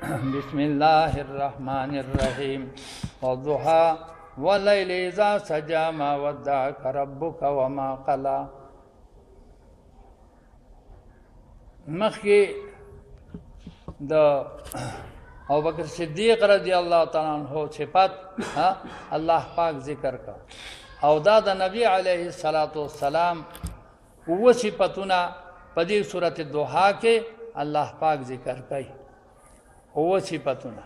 بسم الله الرحمن الرحیم والضحى واللیل اذا سجى ما ودعك ربك وما قلى. مخکې د ابوبکر صدیق رضی الله تعالی عنہ صفات الله پاک ذکر کا او دا د نبی علیه الصلاۃ والسلام او صفاتونه په دې سورۃ الضحى کې الله پاک ذکر کوي او صفاتونه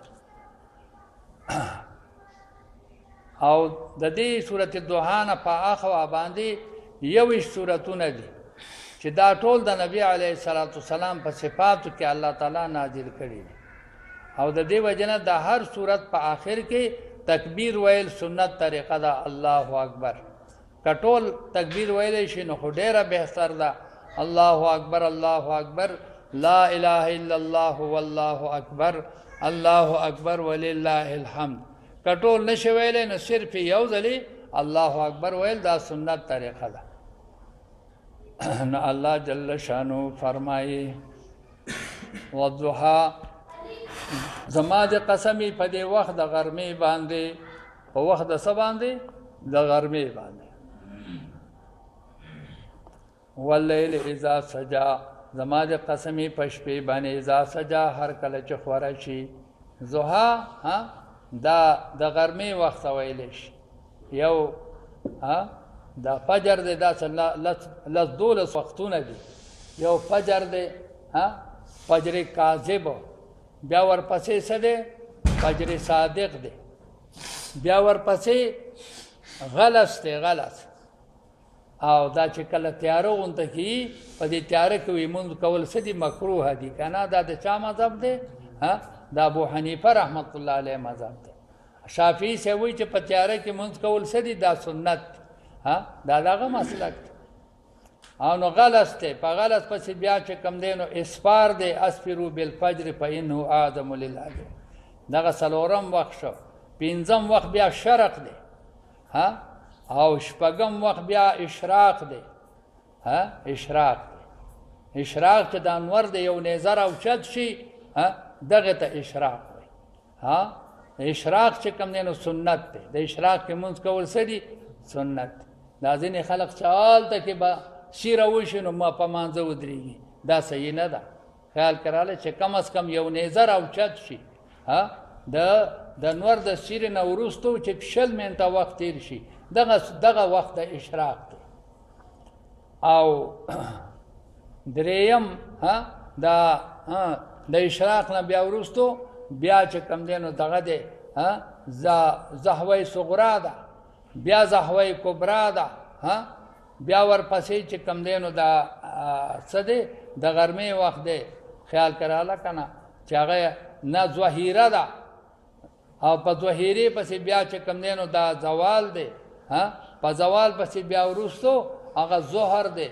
او د دې سورۃ الضحى نه په اخوا باندې یو سوراتونه دي چې دا ټول د نبی علیه الصلاۃ والسلام په صفاتو کې الله تعالی نازل کړي او د دې وجنه د هر سورت په آخر کې تکبیر ویل سنت طریقه ده الله اکبر کټول تکبیر ویل شي نو ډیره بهتر ده الله اکبر لا اله الا الله والله اکبر الله اکبر ولله الحمد کټول نشي ویل نو صرف یو ځلی الله اکبر ویل دا سنت طریقه ده. نو الله جل شانو فرمایي والضحى زما د قسمی په دې وخت د غرمې باندې په وخت د څه باندې د غرمې باندې واللیل اذا سجا زما د قسمی په شپې باندې اذا سجا هر کله چې خوره شي ضحى دا د غرمې وخت ویل شي یو دا فجر دی دا لس دولس وختونه دي یو فجر دی فجر کاذب بیا ورپسې څه دی فجر صادق دی بیا ورپسې غلس دی غلس او دا چې کله تیاره غونته کېږي په دې تیاره کې لمونځ کول څه دي مکروه دي که نه دا د چا مذهب دی د ابو حنیفه رحمت الله علیه مذهب دی شافعي صاحب وایي چې په تیاره کې لمونځ کول څه دي دا سنت دا دغه مسلک دی او نو غلس دی په غلس پسې بیا چې کم دی نو اسفار دی اسفرو بالفجر فانه اعظم للاجر دغه څلورم وخت شو پنځم وخت بیا شرق دی او شپږم وخت بیا اشراق دی اشراق دی اشراق چې د انور دی یو نظر اوچت شي دغه ته اشراق وایي اشراق چې کم دی نو سنت دی د اشراق کې لمونځ کول څه دي سنت دا ځینې خلک چې هلته کې به شیره وشي نو ما په مانځه ودرېږي دا صحیح نه ده خیال کراله چې کم از کم یو نظر اوچت شي د نور د سیرې نه وروستو چې شل منټه وخت تېر شي دغه وخت د اشراق دی او درېیم د اشراق نه بیا وروستو بیا چې کم دی نو دغه دی زهوه صغرا ده بیا زهوه کبرا ده بیا ورپسې چې کم دی نو دا څه دی د غرمې وخت دی خیال کراله که نه چې هغه نه ظهیره ده او په ظهیرې پسې بیا چې کم دی نو دا زوال دی په زوال پسې بیا وروستو هغه ظهر دی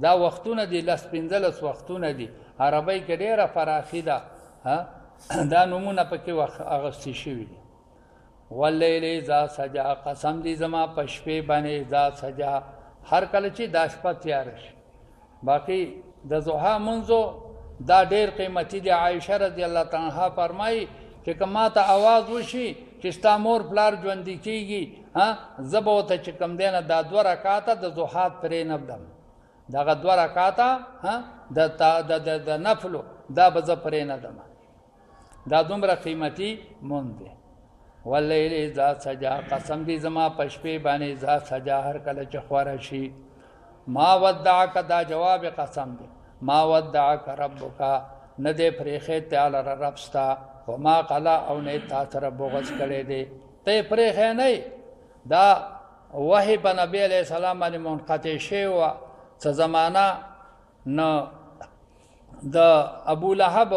دا وختونه دي لس پنځلس وختونه دي عربۍ کې ډېره فراخي ده دا نومونه پکې اخیستې شوي دي واللیل اذا سجا قسم دی زما په شپې باندې اذا سجا هر کله چې دا شپه تیاره شي باقي د ضحا منځو دا ډېر قیمتي دی عایشه رضی الله تعالی عنها فرمایي چې که ما ته آواز وشي چې ستا مور پلار ژوندي کېږي زه به ورته چې کوم دی نه دا دوه رکاته د ضحا پرېنږدم دغه دوه رکاته د نفلو دا به زه پرېنږدم دا دومره قیمتي مونځ دی واللیل اذا سجا قسم دی زما په شپې باندې اذا سجا هر کله چې خوره شي ما ودعک دا جواب قسم دی ما ودعک ربک نه دی پرېښی تعالی رب ستا وما قلا او نه تا سره بغض کړی دی ته یې پرېښی نه دا وحی په نبی علیه السلام باندې منقطع شوی وه څه زمانه نو د ابولهب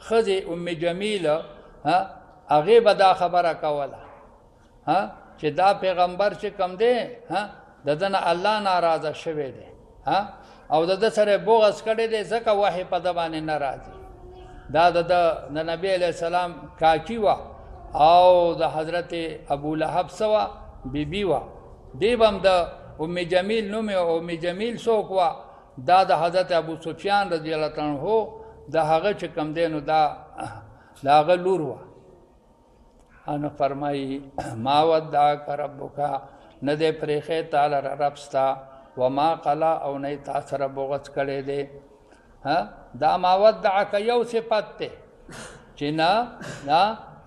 ښځې ام جمیله هغې به دا خبره کوله چې دا پیغمبر چې کم دی د ده نه الله ناراضه شوی دی او د ده سره بغض کړی دی ځکه وحی په ده باندې نه راځي دا د نبی علیه السلام کاکی وه او د حضرت ابولهب څه وه بیبي وه دی به هم د ام جمیل نوم او ام جمیل څوک وه دا د حضرت ابو سفیان رضی الله عنه د هغه چې کم دی نو دا دا هغه لور وه. نو فرمایي ما ودعک ربک، نه دی پرېښی تاله رب ستا، وما قلا او نه تا سره بغض کړی دی. دا ما ودعک یو صفت دی چې نه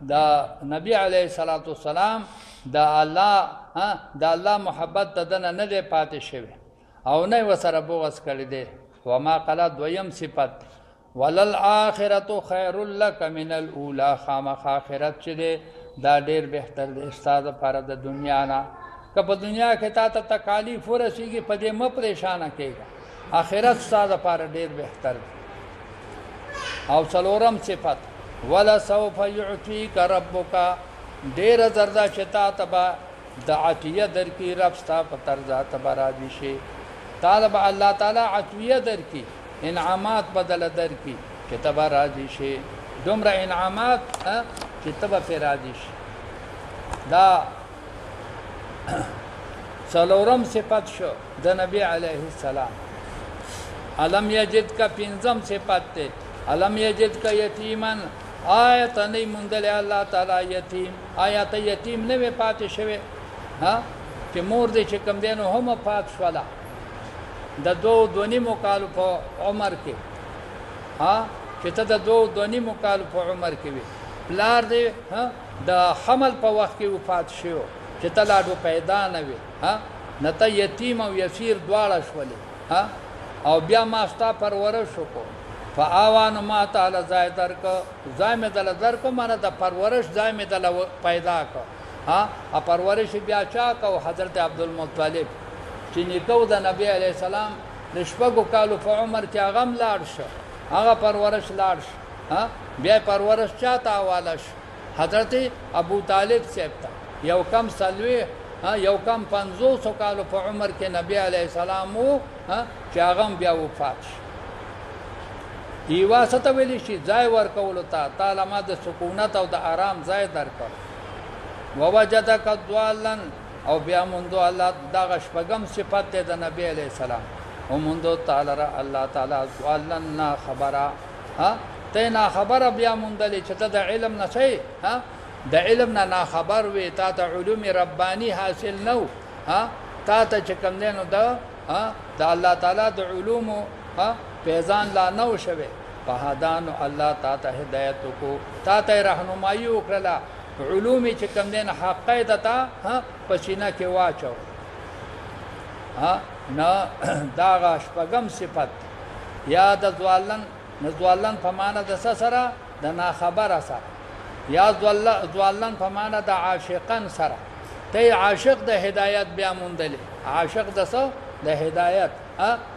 دا نبی علیه الصلاة والسلام دا الله محبت د دنه نه دی پاتې شوی او نه ورسره بغض کړی دی. وما قلا دویم صفت، وللآخرة خیر لک من الاولی، خامخ آخرت چې دی دا ډیر بهتر دی ستا دپاره د دنیا نه. که په دنیا کې تا ته تکالیف ورسېږي په دې مه پریشانه کېږه، آخرت ستا دپاره ډیر بهتر دی. او څلورم صفت، ولسوف یعطیک ربک، ډیره زر ده چې تا ته به د عطیه درکړي رب ستا په طرزه ته به راضي شي. تا ته به الله تعالی عطیه درکړي، انعامات بدله درکړي چې ته به راضي شي. دومره انعامات چې ته به پرې راضي شي. دا څلورم صفت شو د نبی علیه السلام. علم یجدک پنځم صفت دی، علم یجدک یتیما، آیا ته نه موندلی الله تعالی یتیم، آیا ته یتیم نه وې پاتې شوی چې مور دې چې کوم دی نو هم پات شوله د دوه نیمو کالو په عمر کې، چې ته د دوه نیمو کالو په عمر کې وې، پلار دې د حمل په وخت کې وفات شو چې ته لا ډو پیدا نه وې، نه ته یتیم او یسیر دواړه شولې، او بیا ما ستا پرورش وکړو. فآوانو ما تعالی ځای درکړه، ځای مې دله درکړه، مانه د پرورش ځای مې دله پیدا کړه. پرورش بیا چا کو؟ حضرت عبدالمطلب چې نیکه د نبی علیه السلام د شپږو کالو په عمر کې هغه هم لاړ شه، هغه پرورش لاړ شه. بیا پرورش چا ته حواله شو؟ حضرت ابو طالب صاحب ته. یو کم یو کم 500 کالو په عمر کې نبی علیه السلام و چې هغه هم بیا وفات شو. ایوا څه ته ویلی شي؟ ځای ورکولو ته، تعالی ما د سکونت او د آرام ځای درکړ. ووجدک ضالا، او بیا موندو الله دغه شپږم صفت دی د نبی علیه السلام، وموندو تعالی را الله تعالی ضالا نا خبره، ته نا خبره بیا موندلی چې ته د علم نه شئ، د علم نه ناخبر وې، تا ته علوم ربانی حاصل نو، تا ته چې کوم دی نو د الله تعالی د علومو پیزان لا نو شوی. فهدانو الله تا ته هدایت وکړو، تا ته رهنمایي وکړله، علومې چې کوم دی نه حقه ده تا په سینه کې واچو. نه دغه شپږم صفت یا د ځوالن په معنا د څه سره؟ د ناخبره سره، یا ځوالن په معنا د عاشقن سره. ته عاشق د هدایت بیا موندلی، عاشق د څه؟ د هدایت.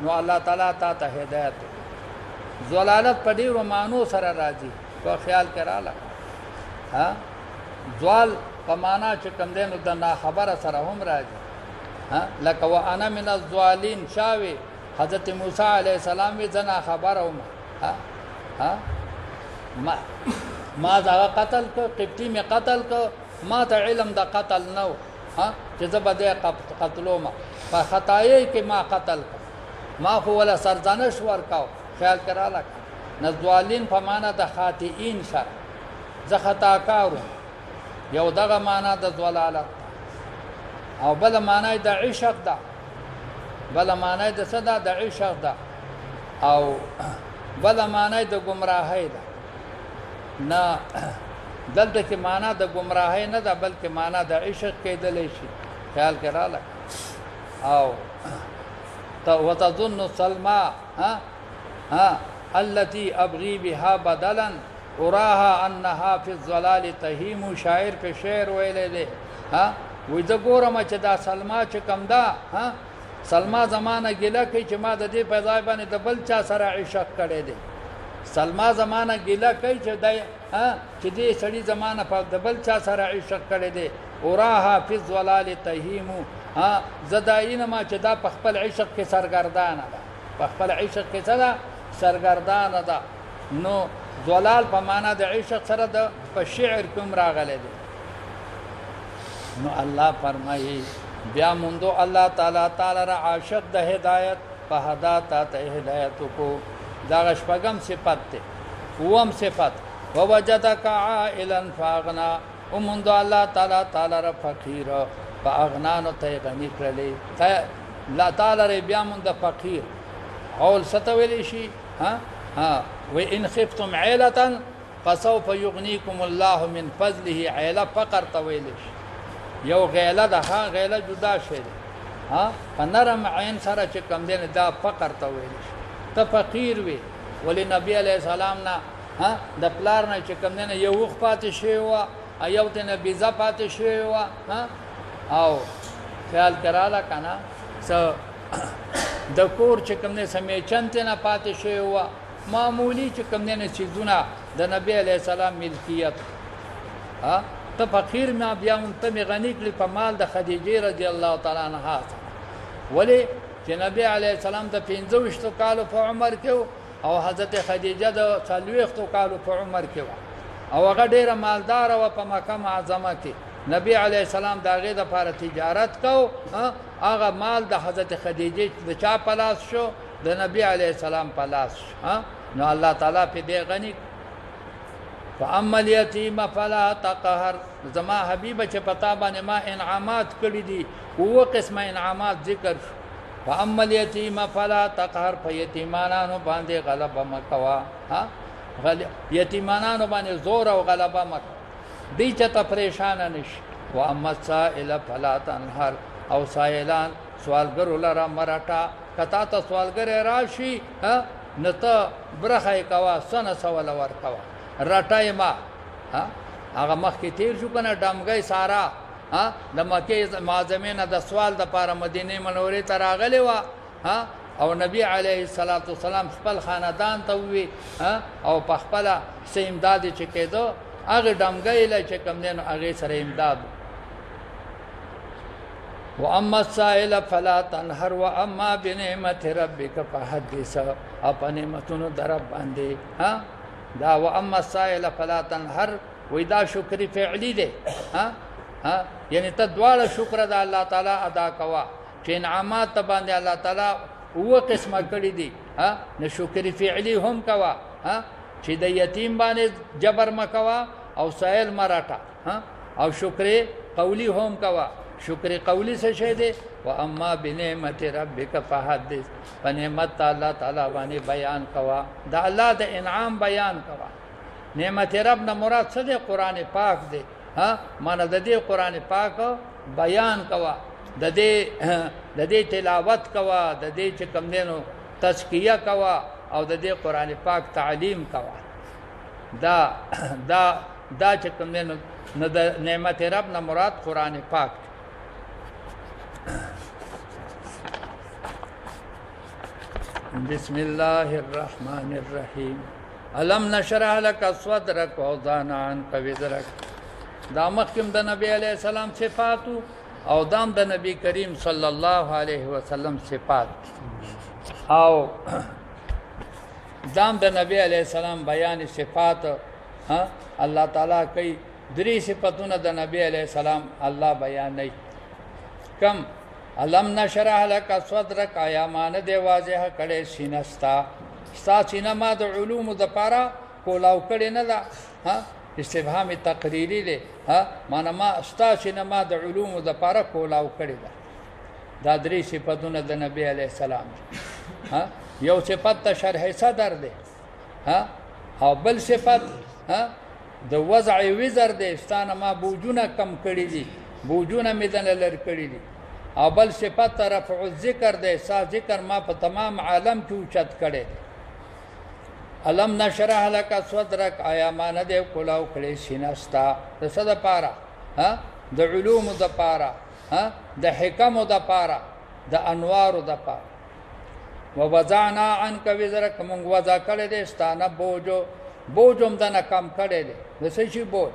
نو الله تعالی تا ته هدایت. ضلالت په ډیرو معنو سره راځي، په خیال کې رااله. ضال په معنا چې کوم دی نو د ناخبره سره هم راځي. لکه وانا من الضالین شاوي حضرت موسی علیه السلام وی زنا خبر او ما دا قتل کو قبطی می قتل کو، ما ته علم د قتل نو، چې زه به قتلو ما په خطایي کې ما قتل کو، ما خو ولا سرزنش ورکاو. خیال کراله نزوالین په معنا د خاطئین سره، زه خطاکارو. یو دغه معنا د ضلالت، او بل معنی د عشق ده، بل معنی د څه ده؟ د عشق ده، او بل معنی د گمراهی ده. نه دلته کې معنا د گمراهی نه ده، بلکې معنا د عشق کېدلی شي. خیال کې رااله. او وتظن سلمى التي ابغي بها بدلا اراها انها في الضلال تهيم. شاعر په شعر ویلې ده، وې د ګورم چې دا سلمہ چې کم ده، سلمہ زمانہ ګیله کوي چې ما د دې په ځای باندې د بل چا سره عشق کړی دی. سلمہ زمانہ ګیله کوي چې دای چې دې سړی زمانہ په د بل چا سره عشق کړی دی. اراها فی الضلال تهیم، زداین ما چې دا په خپل عشق کې سرګردانه ده، په خپل عشق کې څه ده؟ سرګردانه ده. نو ضلال په معنا د عشق سره د په شعر کوم راغلی دی. نو الله فرمایي بیا موندو الله تعالی را عاشق د هدایت په هدا ته هدایت کو. دا شپږم صفت ده. اوم صفت ووجدك عائلا فاغنا ومند الله تعالی را فقیر فاغنا نو ته غنی کړلې لا تعالی بیا مند فقیر اول ستویل شي ها وان خفتم عيله فسوف يغنيكم الله من فضله عيله فقر طويل شي یو غیله ده غیله جدا شي فنرم عین سره چې کم دین دا فقر طويل شي ته فقیر وي ولی نبی علیہ السلام نه د پلار نه چې کم دین یو وخت پاتې شي وا ایو ته نه بیزا پاتې شي وا او خیال کراله کنه د کور چې کوم نه سمې چنته نه پاتې شوی و معمولی چې کوم نه چیزونه د نبی علی السلام ملکیت ته فقیر ما بیا ته غنی کړي په مال د خدیجه رضی الله تعالی عنها ولی چې نبی علی السلام د 15 کالو په عمر کې او حضرت خدیجه د 40 کالو په عمر کې او هغه ډیره مالدار او په مکه معظمه کې نبی علیہ السلام داغه د لپاره تجارت کو هغه مال د حضرت خدیجه د چا پلاس شو د نبی علیہ السلام پلاس شو نو الله تعالی په دې غنی فاما الیتیم فلا تقهر زما حبیب چې پتا باندې ما انعامات کړی دي او قسمه انعامات ذکر فاما الیتیم فلا تقهر فیتیمانانو باندې غلبه مکوا یتیمانانو باندې زور او غلبه مکوا دی چته پریشان نشي و اما السائل فلا تنهر او سائلان سوالګر لرا مراټا کتا ته سوالګر راشي نته برخه کوا سن سوال ور کوا راټای ما هغه مخ کې تیر شو کنه ډمګي سارا د مکه معظمه د سوال د پاره مدینه منورې ته راغلی و او نبی علیه الصلاۃ والسلام خپل خاندان ته وی او په خپل سیمداد چې کېدو هغه ډمګی له چې کوم نه هغه سره امداد و اما السائل فلا تنهر و اما بنعمت ربك فحدث اپ نعمتونو در باندې دا و اما السائل فلا تنهر و دا شکر فعلی دی یعنی ته دواړه شکر د الله تعالی ادا کوا چې انعامات باندې الله تعالی هو قسمه کړی دي نه شکر فعلی هم کوا چې د یتیم باندې جبر مکوا او سائل مراټا او شکر قولی هم کوا شکر قولی څه شه دي و اما بنعمت ربک فحدث فنعمت الله تعالی باندې بیان کوا دا الله د انعام بیان کوا نعمت رب نه مراد څه دی قران پاک دی معنا د دې قران پاک بیان کوا د دې تلاوت کوا د دې چې کوم دینو تزکیه کوا او د دې قران پاک تعلیم کوا دا چې کوم دینو نو د نعمت رب نه مراد قران پاک بسم الله الرحمن الرحیم الم نشرح لك صدرك ووضعنا عنك وزرك دا مخکم د نبی علیہ السلام صفات او دام د نبی کریم صلی الله علیه وسلم صفات او دام د نبی علیہ السلام بیان صفات الله تعالی کوي درې صفاتونه د نبی علیہ السلام الله بیان نه کم علم نشرح لك صدرك آیا مان دی واضح کړي سینستا ستا سینما د علوم د پاره کولاو کړي نه دا استفهام تقریری دی معنا ما ستا سینما د علوم د پاره کولاو کړي دا درې صفاتونه د نبی علیہ السلام یو صفت ته شرح صدر دی او بل صفت د وضع وزر دی ستانه ما بوجونه کم کړي دي بوجونه مدن لر کړي دي او بل صفت رفع الذکر دی سا ذکر ما په تمام عالم کې اوچت کړي علم نشرح لك صدرك آیا مان دی کولاو کړي سینستا د صد پاره د علوم د پاره د حکم د پاره د انوار د پاره ووضعنا عنك وزرك من وضع کړي دي ستانه بوجم دنه کم کړي دي د څه شي بوج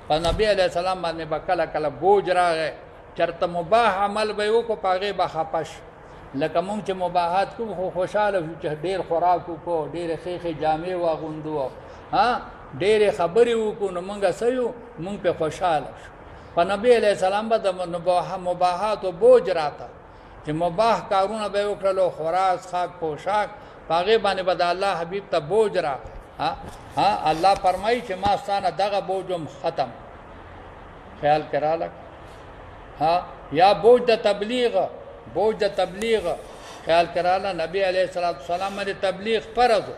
په نبی علیہ السلام باندې بکله کله بوج راغی چرته مباح عمل به وکړو پاغه به خپش لکه مونږ چې مباحات کو خوشاله چې ډیر خوراک کو ډیر خېخه جامې واغوندو ډیر خبرې وکړو نو مونږه سيو مونږ په خوشاله په نبی علیہ السلام باندې مباحات او بوج راته چې مباح کارونه به وکړلو خوراک خاک پوشاک پاغه باندې بد الله حبیب ته بوج راته الله فرمایي چې ما ستانه دغه بوجم ختم خیال کراله یا بوج د تبلیغ خیال کراله نبی علیہ الصلوۃ والسلام باندې تبلیغ فرض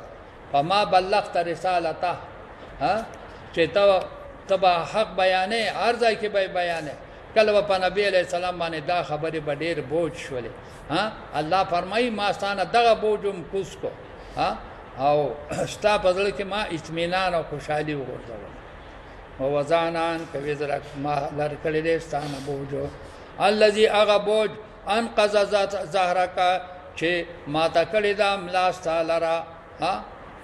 فما بلغت رسالته چې تبا حق بیانې ارزای کې به بیانې کله په نبی علیہ السلام باندې دا خبره به ډیر بوج شولې الله فرمایي ما ستانه دغه بوجم کوس کو او ستا په ځل کې ما اطمینان او خوشحالي وګرځول او وزانان کوي زرا ما لر کړي دې ستانه بوجو الذي اغه بوج انقذ ظهرك چې ما تا کړي دا ملاستا لرا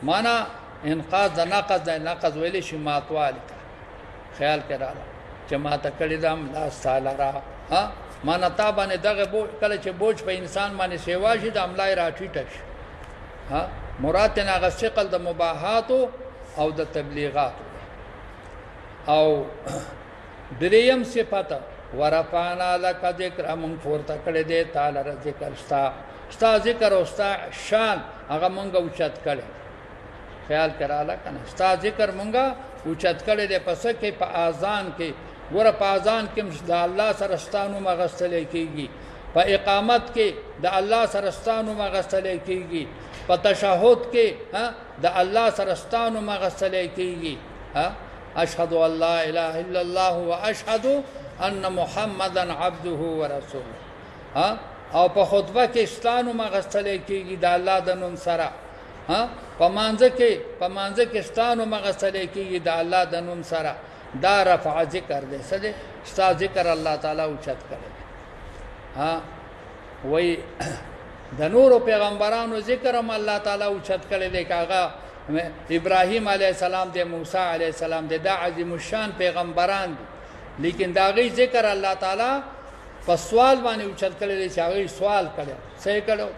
معنا انقاذ نقض ویلې شي ماتوال خیال کړه چې ما تا کړي دا ملاستا لرا معنا تا باندې دغه بوج کله چې بوج په انسان باندې سیوا شي د عملای راټیټ شي مراد نه غ ثقل د مباحات او د تبلیغات او دریم صفته ورفعنا لك ذکر من فورته کړه دې تعالی ذکر ستا ذکر او ستا شان هغه مونږ اوچت کړه خیال کراله کنه ستا ذکر مونږه اوچت کړه دې پس کې په اذان کې ور په اذان کې د الله سره ستانو مغسل کېږي په اقامت کې د الله سره ستانو مغسل کېږي په تشهود کې د الله سره ستانو مغسل کېږي اشهد ان لا اله الا الله واشهد ان محمدا عبده ورسوله او په خطبه کې ستانو مغسل کېږي د الله د نوم سره په مانځ کې ستانو مغسل کېږي د الله د نوم سره دا رفع ذکر دې څه دې ستا ذکر الله تعالی اوچت کړي وای د نور پیغمبرانو ذکر هم الله تعالی اوچت کړي دې کاغه ابراهیم علیه السلام دې موسی علیه السلام دې دا عظیم الشان پیغمبران دي لیکن دا غي ذکر الله تعالی په سوال باندې اوچت کړي دې چې هغه سوال کړي صحیح کړو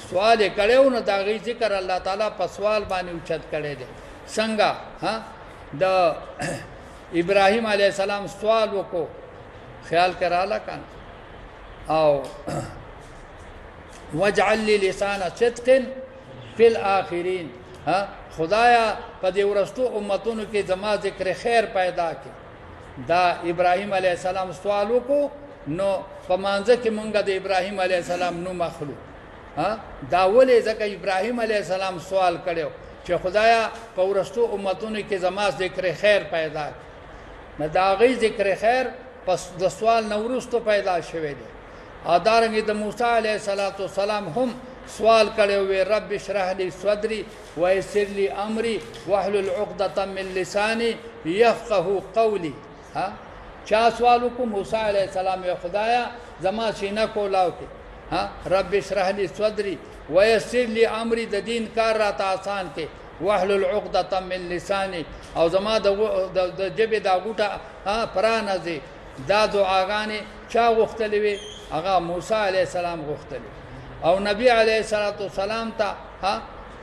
سوال یې کړو نو دا غي ذکر الله تعالی په سوال باندې اوچت کړي دې څنګه د ابراهیم علیه السلام سوال وکړو خیال کراله کان او واجعل لي لسان صدق في الاخرين خدایا په دې ورستو امتونو کې زما ذکر خیر پیدا کړي دا ابراهیم علیه السلام سوال وکړو نو په مانځه کې مونږه د ابراهیم علیه السلام نو مخلوق دا ولې ځکه ابراهیم علیه السلام سوال کړو چې خدایا په ورستو امتونو کې زما ذکر خیر پیدا کړي نه دا غي ذکر خیر پس د سوال نورستو پیدا شوه دي ادارنګ د موسی علیه السلام هم سوال کړي وي رب اشرح لي صدري ويسر لي امري واحلل عقدة من لساني يفقهوا قولي چا سوال کو موسی علیه السلام یو خدایا زما سینه کولاو کې رب اشرح لي صدري ويسر لي امري د دین کار را ته آسان کې واحلل عقدة من لساني او زما د جبه دا غوټه پرانځي دا دعاګانې چا غوښتلې وي هغه موسی علیه السلام غوښتلې او نبی علیه السلام ته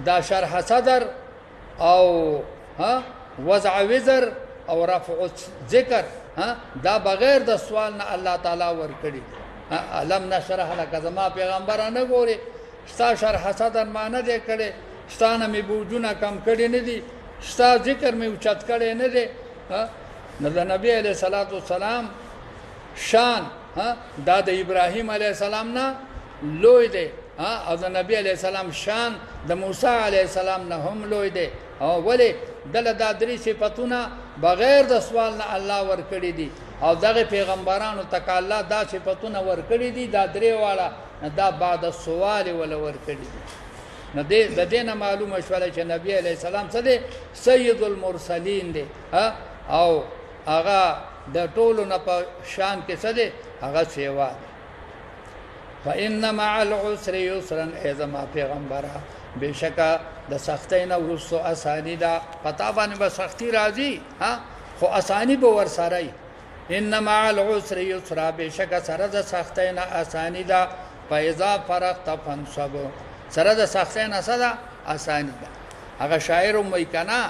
دا شرح صدر او وضع وزر او رفع ذکر دا بغیر د سوال نه الله تعالی ورکړي علم نشرح لك زما پیغمبرانه ګوري ستا شرح صدر معنی دې کړي ستانه می بوجونه کم کړي نه دي ستا ذکر می اوچت کړي نه دي نو د نبی علیہ السلام شان دا د ابراهیم علیہ السلام نه لوی دی او د نبی علیہ السلام شان د موسی علیہ السلام نه هم لوی دی او ولی دله دا درې صفاتونه بغیر د سوال نه الله ورکړي دي او دغه پیغمبرانو تک الله دا صفاتونه ورکړي دي دا درې واړه دا بعد السوال ولا ورکړي دي نو د دینه معلومه شوله چې نبی علیہ السلام څه دی سید المرسلین دی او هغه د ټولو نه په شان کې څه دی هغه سیوا فإن مع العسر يسرا اذا ما پیغمبره بشکا د سختۍ نه ورسو اسانی دا پتا باندې به سختی راځي خو اسانی به ور سره ان مع العسر يسرا بشکا سره د سختۍ نه اسانی دا فاذا فرغت فانصب سره د سختۍ نه صدا اسانی دا هغه شاعر مې کنا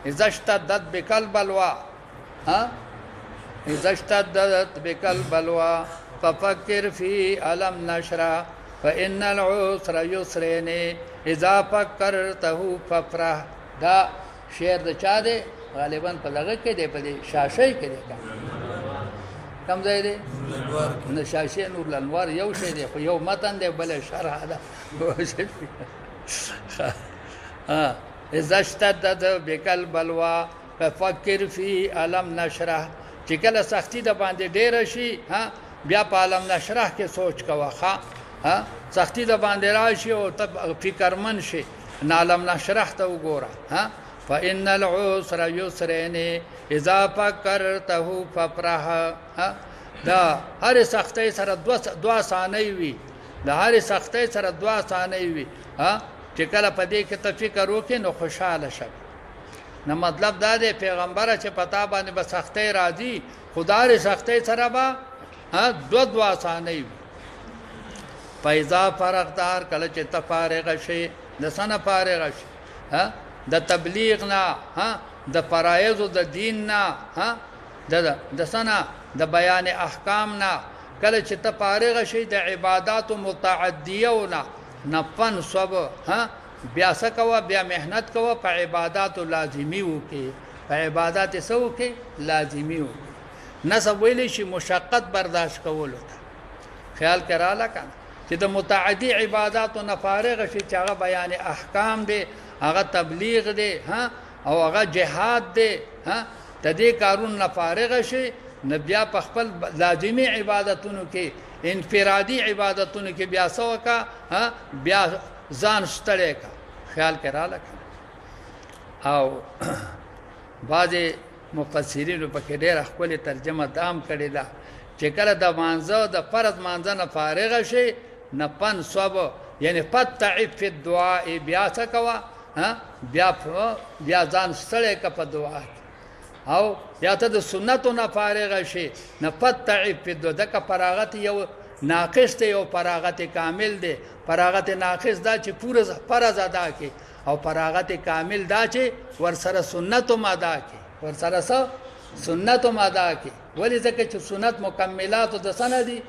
اذا اشتدت بكل بلوا اذا اشتدت بكل بلوا ففكر في ألم نشرح فإن العسر يسرين إذا فكرته فافرح دا شعر د چا دی غالبا په دغه کې دی په دې شاشۍ کې دی کم ځای دی نه شاشې نور الانوار یو شی دی خو یو متن دی بل شرح ده اذا اشتدت بك البلوى ففكر في علم نشرح چې کله سختی د باندې ډېر شي ها بیا په علم نشرح کې سوچ کوه ها سختی د باندې راشي او ته فکرمن شي علم نشرح ته وګوره ها فإن العسر يسرين اذا فكرته فافرح دا هر سختۍ سره دوا ثاني وي دا هر سختۍ سره دوا ثاني وي ها چې کله په دې کې ته فکر وکې نو خوشاله شې نو مطلب دا دی پیغمبر چې پتا باندې به سختۍ راځي خدای سختۍ سره به دوا ثاني وي فإذا فرغتار کله چې ته فارغ شې د سنه فارغ شې د تبلیغ نه د فرایض د دین نه د سنه د بیان احکام نه کله چې ته فارغ شې د عبادت متعدیونه نفن صب بیا سکوا بیا مهنت کوا په عبادت لازمی وکي په عبادت سو کې لازمی وکي نسب ویلې شي مشقت برداشت کول خیال کراله کنه چې د متعدی عبادت نه فارغ شي چې هغه بیان احکام دي هغه تبلیغ دی او هغه جهاد دی د دې کارون نه فارغ شي نبیا په خپل لازمی عبادتونو کې انفرادي عبادتونو کې بیا سوکا بیا ځان ستړی کا خیال کراله او بعضې مفسرینو پکې ډېره ښکلې ترجمه دام کړې ده چې کله د مانځه د فرض مانځه نه فارغ شي نه پن صب یعنی فتعب فی الدعاء بیا څه کوه بیا ځان ستړی که په دعا او یا ته د سنتو نه فارغ شي نه فتعب فی الدعاء دکه فراغت یو ناقص دی او فراغت کامل دی فراغت ناقص دا چې پوره فرض ادا کی او فراغت کامل دا چې ورسره سنتو ادا کی ورسره سنتو ادا کی ولی ځکه چې سنت مکملات د سنه دي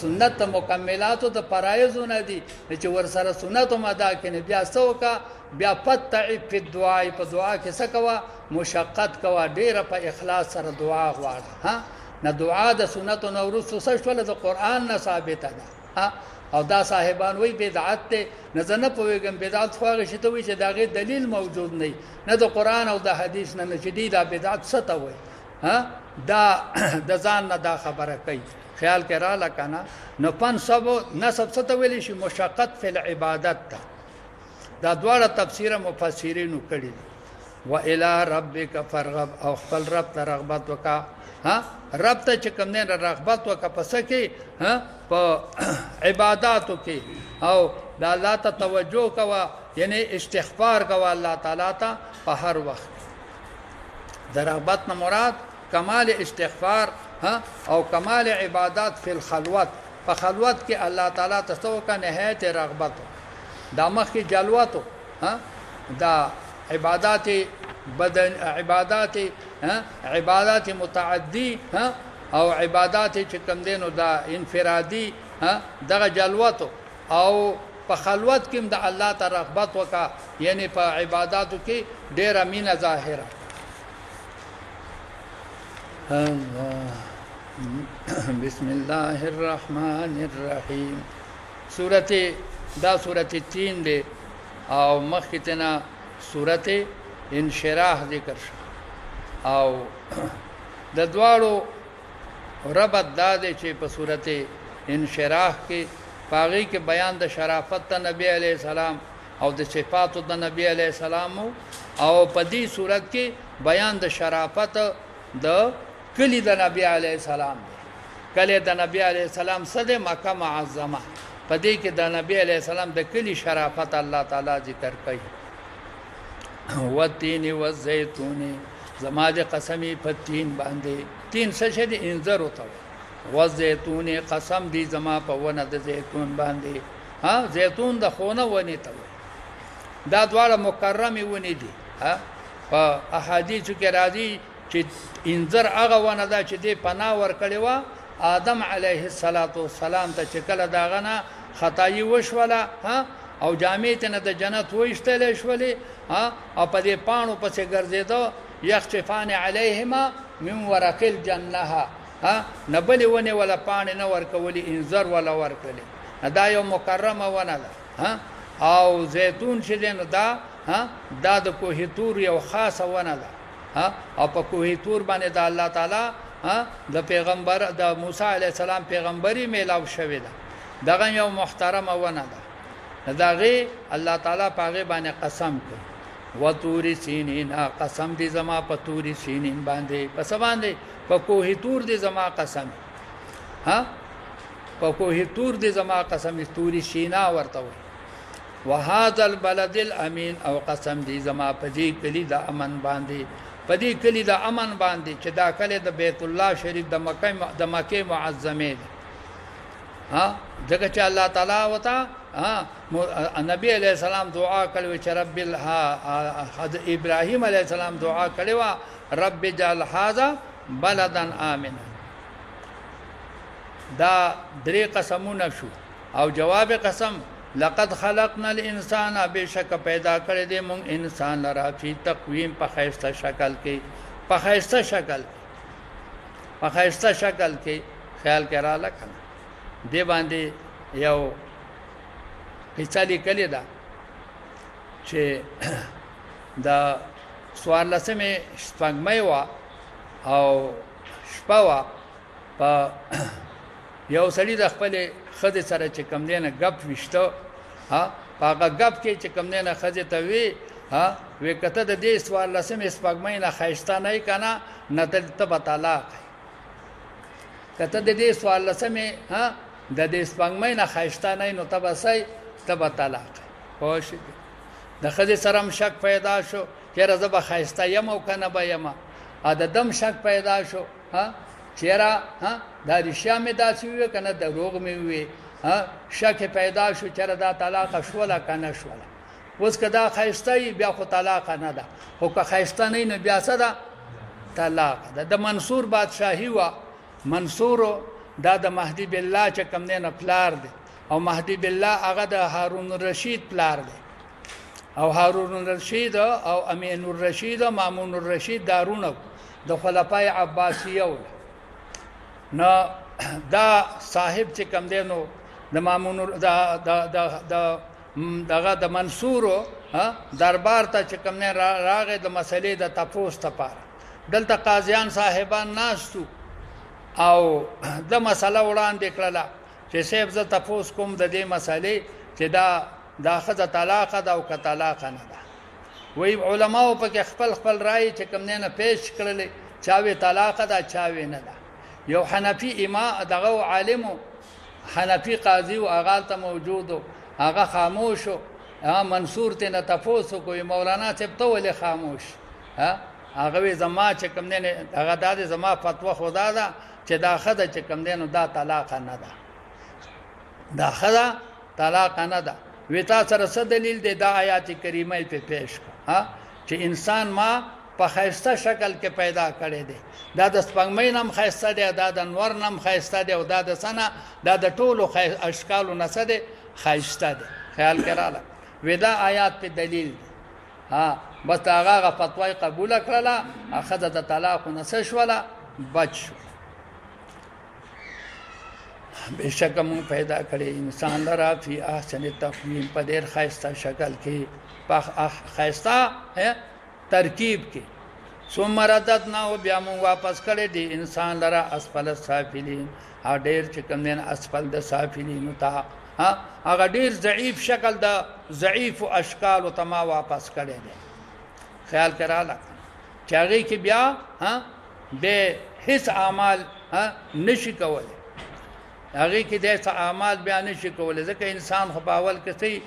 سنت مکملات د فرایض نه دي چې ورسره سنتو ادا کینې بیا سوکا بیا فتعب فی الدعاء په دعا کې سکوا مشقت کوا ډیره په اخلاص سره دعا غواړه نه دعا د سنتو نو ورسره سشول د قران نه ثابته ده او دا صاحبان وی بدعت ته نه زنه پویګم بدعت خو شته وی چې داغه دلیل موجود نه د قران او د حدیث نه شدید بدعت څه وي دا د ځان نه دا خبره کوي خیال کراله کنه نو پن سب نسب څه ویل شي مشقت فی العبادت دا دواړه تفسیر مفسرینو کړي و الی ربک فرغب او خپل رب ته رغبت وکا رب ته چې کوم نه رغبت وکا پس کې په عبادتو کې او د الله ته توجه کوا یعنی استغفار کوا الله تعالی ته په هر وخت د رغبت نه مراد کمال استغفار او کمال عبادت فی الخلوت په خلوت کې الله تعالی ته توکا نهایت رغبت دا مخ کې جلوتو دا عبادت بدن عبادت متعدی او عبادت چې کوم دینو دا انفرادی دغه جلوتو او په خلوت کې د الله تعالی رغبت وکا یعنی په عبادتو کې ډېر مینه ظاهره بسم الله الرحمن الرحیم سورته 3 دی او مخکتنا سورته انشراح ذکر شو او د دواړو ربط داده چې په سورته انشراح کې پاغي کې بیان د شرافت د نبی علی السلام او د صفات د نبی علی السلام او په دې صورت کې بیان د شرافت د کلی د نبی علی السلام کلی د نبی علی السلام صد مکه معظمه په دې کې د نبی علی السلام د کلی شرافت الله تعالی ذکر کوي والتين والزيتون زما د قسمی په تین باندې تین څه دي انذر وته والزيتون قسم دي زما په ونه د زيتون باندې زيتون د خونه ونی ته دا دواړه مکرمه ونی دي په احادیث کې راځي چې انذر هغه ونه دا چې دی پناه ور کړی و آدم علیه السلام ته چې کله داغه نه خدای وشوله او جامې ته نه د جنت وښتل شولې او په دې پاڼو پسې ګرځېدو یخچفان علیهما من ورق الجنه نه بلې ونې ولا پاڼې نه ورکولې انذر ولا ورکړلې دا یو مکرمه ونه ده او زیتون چې دی نو دا د کوه تور یو خاصه ونه ده او په کوه تور باندې د الله تعالی د پیغمبر د موسی علیه السلام پیغمبري میلاو شوی ده دغه یو محترمه ونه ده دغه الله تعالی پاغه باندې قسم کوي و تور سینین قسم دي زما په تور سینین باندې پس باندې په کوه تور دي زما قسم په کوه تور دي زما قسم تور سینا ورته وي وهذا البلد الامين او قسم دي زما په دې کلی د امن باندې په دې کلی د امن باندې چې دا کلی د بیت الله شریف د مکه معظمه ده ځکه چې الله تعالی وتا نبی علیہ السلام دعا کړو چې رب ابراهیم علیہ السلام دعا کړو رب اجعل هذا بلدا امنا دا درې قسمونه شو او جواب قسم لقد خلقنا الانسان بشک پیدا کړی دی مونږ انسان لرا فی تقویم په خیسته شکل کې په خیسته شکل کې خیال کرا لکنه دی باندې یو قصه لیکلې ده چې دا سوارلسمه شپږمې وا او شپه وا په یو سړي د خپل خځې سره چې کم دینه غپ وشته هغه غپ کې چې کم دینه خځې ته وی کته د دې سوارلسمه شپږمې نه خایسته نه کنا نه ته بتالا کته د دې سوارلسمه د دې شپږمې نه خایسته نه نو تبسای تب طلاق خوش د خځې سره شک پیدا شو چیرې زب خایسته یم او کنه به یم ا د دم شک پیدا شو چیرې دا رښتیا مې داسې وي کنه د روغ مې وي شک پیدا شو چیرې دا طلاق شولا کنه شولا اوس کدا خایسته بیا خو طلاق نه ده خو که خایسته نه بیا څه ده طلاق ده د منصور بادشاہي وا منصور دا د مهدی بالله چې کم نه پلار دی او مهدی بالله هغه د هارون الرشید پلار دی او هارون الرشید او امین الرشید او مامون الرشید دارونه د خلفای عباسیه نو دا صاحب چې کم دی نو د مامون دغه د منصور دربار ته چې کم نه راغې د مسلې د تپوس ته پاره دلته قاضیان صاحبان ناشتو او د مسله وړاندې کړله چې صاحب زه تپوس کوم د دې مسلې چې دا خزه طلاق ده او که طلاق نه ده وی علماو په کې خپل رائے چې کوم نه پیش کړل چاوي طلاق ده چاوي نه ده یو حنفي امام دغه عالم حنفي قاضي او هغه ته موجود هغه خاموش منصور ته نه تپوس کوي مولانا صاحب ته ولې خاموش هغه زما چې کوم نه هغه د زما فتوا خدا ده چې دا خزه چې کوم نه دا طلاق نه ده دا خدا طلاق نه ده وتا سره څه دلیل دی دا آیات کریمه په پیش کا چې انسان ما په خیسته شکل کې پیدا کړی دی دا د سپنګمې نام خیسته دی دا د انور نام خیسته دی او دا د سنا دا د ټولو اشکالو نسه دی خیسته دی خیال کړه ودا آیات په دلیل دی بس هغه فتوا قبول کړله اخذ د طلاق نسه شولا بچ شو بشک مون پیدا کړی انسان لرا فی احسن تقویم په ډیر خیسته شکل کې په خیسته ترکیب کې ثم رددنا او بیا مون واپس کړی دی انسان لرا اسفل السافلین ډیر چې کوم نه اسفل د سافلین ته هغه ډیر ضعیف شکل د ضعیف اشکال او تما واپس کړی دی خیال کړه چې هغه کې بیا به هیڅ اعمال نشي کولای هغه کې د اعمال بیان نشي کولای ځکه انسان خو باول کې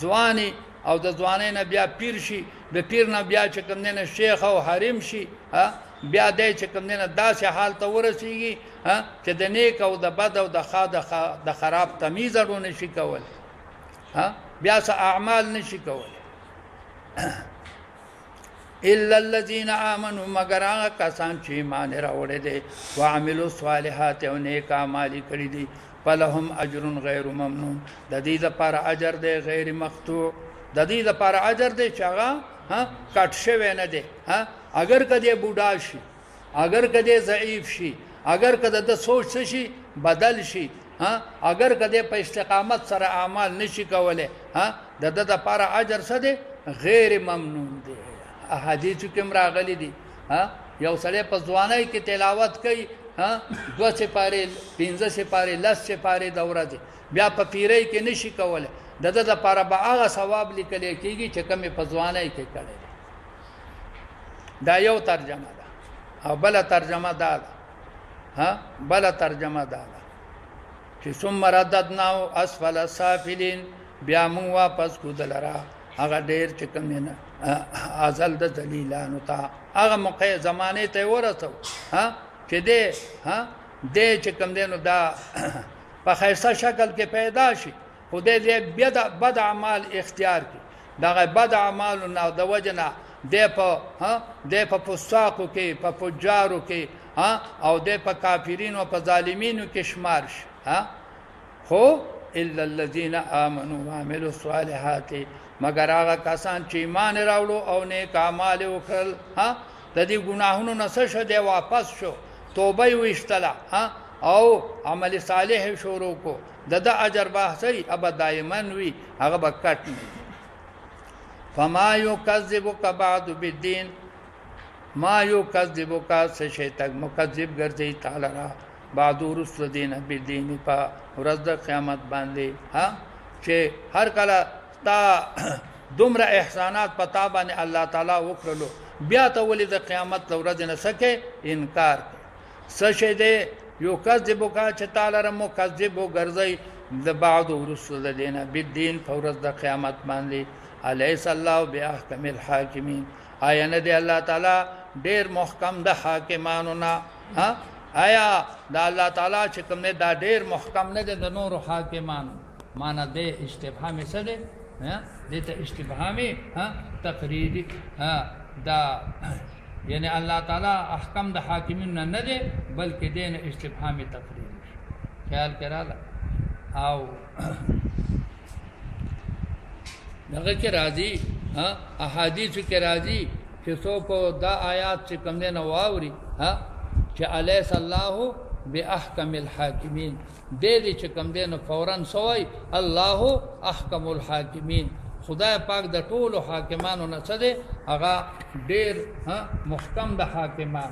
ځواني او د ځوانۍ نه بیا پیر شي د پیر نه بیا چې کوم نه شیخ او حریم شي بیا د چې کوم نه داسې حال ته ورسیږي چې د نیک او د بد او د خراب تمیز ورو نشي کول بیا څه اعمال نشي کول الا الذين امنوا مگر هغه کسان چې ایمان راوړي دي او عملوا الصالحات او نیک اعمال کړی دي فلهم اجر غیر ممنون د دې لپاره اجر دی غیر مقطوع د دې لپاره اجر دی چې هغه کټ شوی نه دی اگر کدی بوډا شي اگر کدی ضعیف شي اگر کده د سوچ شي بدل شي اگر کده په استقامت سره اعمال نشي کوله د د لپاره اجر څه دی غیر ممنون دی احادیث کې راغلي دي یو سړی په ځوانۍ کې تلاوت کوي 2 سپاره 15 سپاره 10 سپاره د ورځې بیا په پیری کې نشي کوله د د لپاره به هغه ثواب لیکل کېږي چې کومه په ځوانۍ کې کړي دا یو ترجمه ده او بل ترجمه ده بل ترجمه ده چې ثم رددناه اسفل السافلين بیا مون واپس کو دلرا هغه ډیر چې کوم نه ازل د ذلیلانو ته هغه موقع زمانه ته ورسو چې دې چې کوم دینو دا په خیرسته شکل کې پیدا شي خدای دې بد اعمال اختیار کړي دا بد اعمال نو د وجنه دې په فساقو کې په فجارو کې او دې په کافرینو په ظالمینو کې شمار شي خو الا الذين امنوا وعملوا الصالحات مگر هغه کسان چې ایمان راوړو او نیک اعمال وکړل د دې ګناهونو نه څه شو دی واپس شو توبه ویستله او عمل صالح شروع کو د اجر باسي ابد دایمن وی هغه بکټ فما يكذبك بعد بالدين ما يكذبك سشيتك مكذب ګرځي تعالی را بعد رسل دین بالدين په ورځ د قیامت باندې چې هر کله تا دومره احسانات پتا باندې الله تعالی وکړلو بیا ته ولې د قیامت ورځ نه سکے انکار سشه دې یو کذبک چې تعالی را مکذب ګرځي د بعد رسل دین بالدين په ورځ د قیامت باندې الیس الله باحکم الحاکمین آیا نه دی الله تعالی ډیر محکم د حاکمانو نه آیا دا الله تعالی چې کوم نه دا ډیر محکم نه دی د نور حاکمانو معنا د استفهام څه دی دې ته استفهامي تقریری دا یعنی الله تعالی احکام د حاکمین نه دی بلکې دین استفهامي تقریری خیال کړه او دغه کې راځي احادیث کې راځي چې څوک دا آیات چې کوم نه واوري چې الیس الله باحکم الحاکمین دې چې کوم دین فورا سوای الله احکم الحاکمین خدای پاک د ټولو حاکمانو نه څه دی هغه ډیر محکم د حاکمان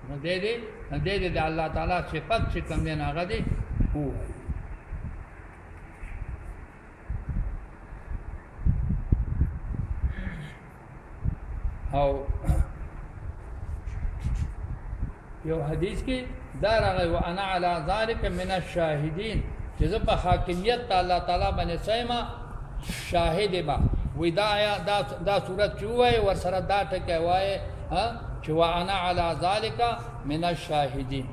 نو دې د الله تعالی صفات چې کوم دین هغه دی هو او یو حدیث کې دا راغی وانا علی ذلک من الشاهدین چې زه په حاکمیت الله تعالی باندې سیما شاهد ما وې دا صورت چوي ور سره دا ټکه وای چې وانا علی ذلک من الشاهدین